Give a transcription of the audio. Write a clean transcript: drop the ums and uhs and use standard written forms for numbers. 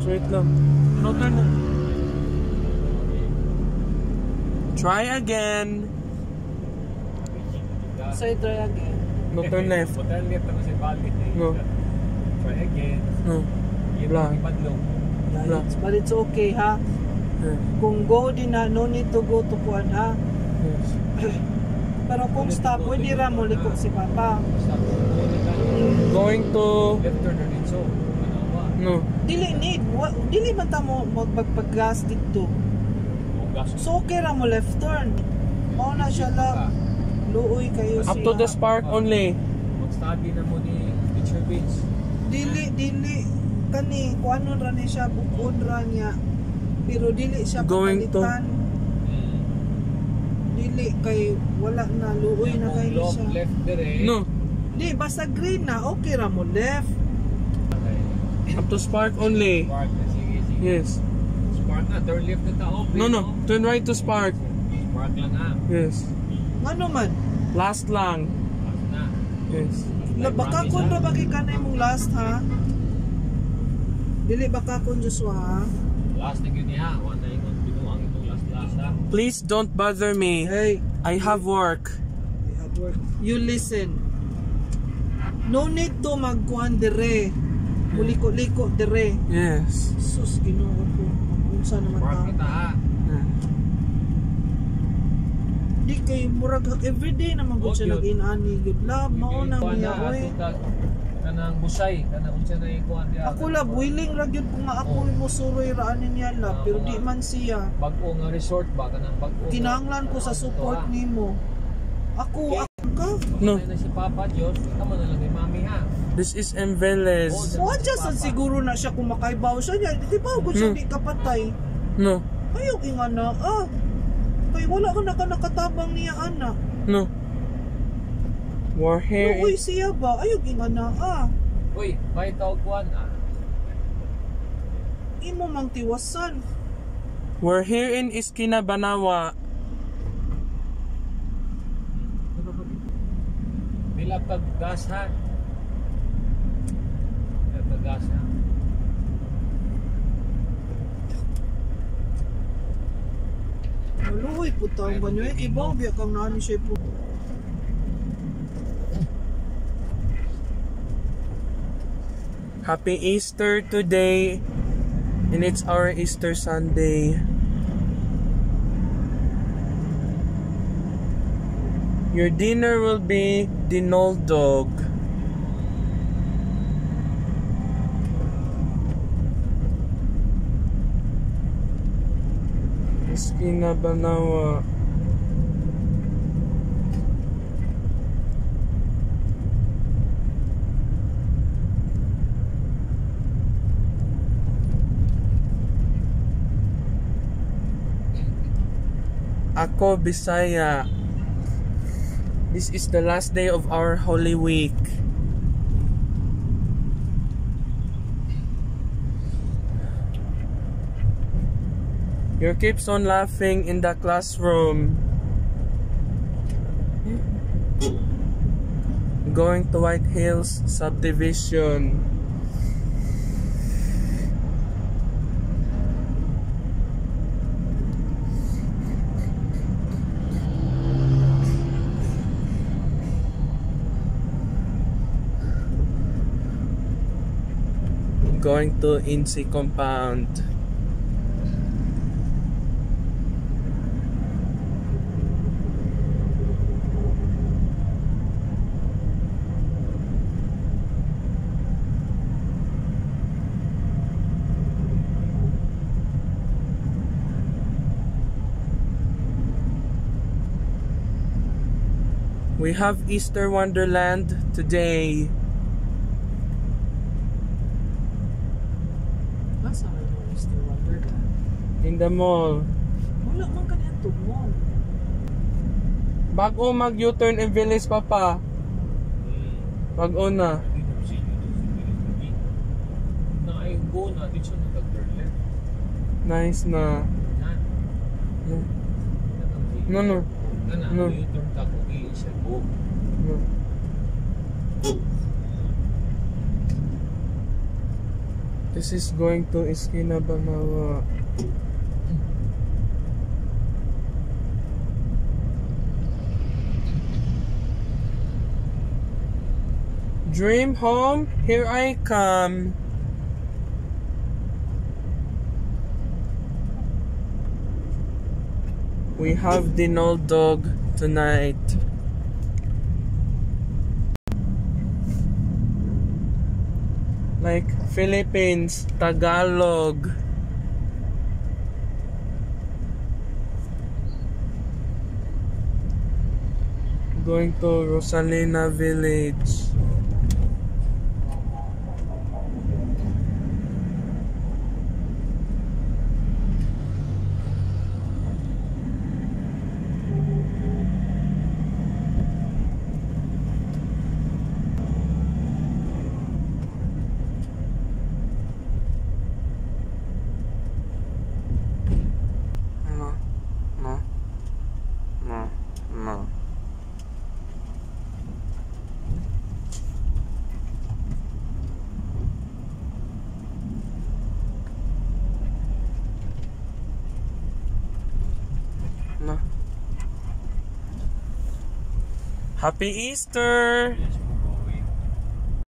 Wait lang. No turn na. Try again. So, try again. No turn left. Turn left ako sa balik. No. Try again. No. Blah. Yeah, but it's okay, ha? Yes. Kung go din na, no need to go to kuan, ha? Yes. Pero kung stop, pwede ra mo liko si Papa. Going to... Left turn na dito. No. Dili man ta mo magpaggas dito. So okay ra mo left turn. Mao na siya lang. Luoy kayo siya. Up to the spark only. Mag-study na mo ni Teacher Vince. Dili kani kuanon ra ni siya, bukod ra niya. Pero dili siya Going to- papalitan. Dili kay wala na, luoy na kayo Long siya. left dire. No. Di basta green na, okay ra mo left. Up to spark only. Spark na, sige. Yes. Spark na, turn left na tao. No. Turn right to spark. Spark lang ha. Yes. Ano man? Last lang. Last na. Yes. Baka kun ra bagi kanay mong last, ha? Dili baka kun Joshua, ha? Last na yun niya. One na yung binuang itong last ha. Please don't bother me. Hey, I have work. we have work. You listen. No need to magkuan dire. Muliko-liko dire. Yes. Sus, Ginoo ko. Unsa naman Spark ta? kita ha. Di kay murag everyday naman gud siya Okay. nag-inani gud. Love mao na niya oy. Kanang busay. Kanang unsa na yung kuhan diya. Ako lab willing ra gyud ko nga ako mo suroy ra ani niya lab, pero di man siya. Bago nga resort ba? Kanang bago. Kinahanglan ko sa support nimo. Ako ka. No. Na si Papa Diyos. Ikaw mo na lang kay Mami ha. This is Enveles. Wa sa siguro na siya kung makaibaw siya niya. Di ba gud siya di kapatay. No. Ayaw ingana kay wala ka nakatabang niya ana. No. We're here. Uy siya ba? Ayaw ingana Uy, may tawag kuhan ha. Imo mang tiwasan. We're here in Esquina Banawa. Bilang pag-gas ha. Bilang pag-gas ha. Maluoy po taong banyo. Ibaw biya kang nani siya po. Happy Easter today. And it's our Easter Sunday. Your dinner will be dinold dog. Esquina Banawa. Ako Bisaya. This is the last day of our Holy Week. You keeps on laughing in the classroom. Going to White Hills subdivision. Going to INSI compound. We have Easter Wonderland today. Nasa na yung Mr. Wonderland? In the mall. Wala man kanyan to mall. Bago mag U-turn in Village Papa. Bago na. Go na dito sa nag-turn left. Nice na. No, no. No. You turn tako siya go. No. This is going to Esquina Banawa. Dream home, here I come. We have Dinold dog tonight. Like Philippines, Tagalog. Going to Rosalina village. No. Happy Easter!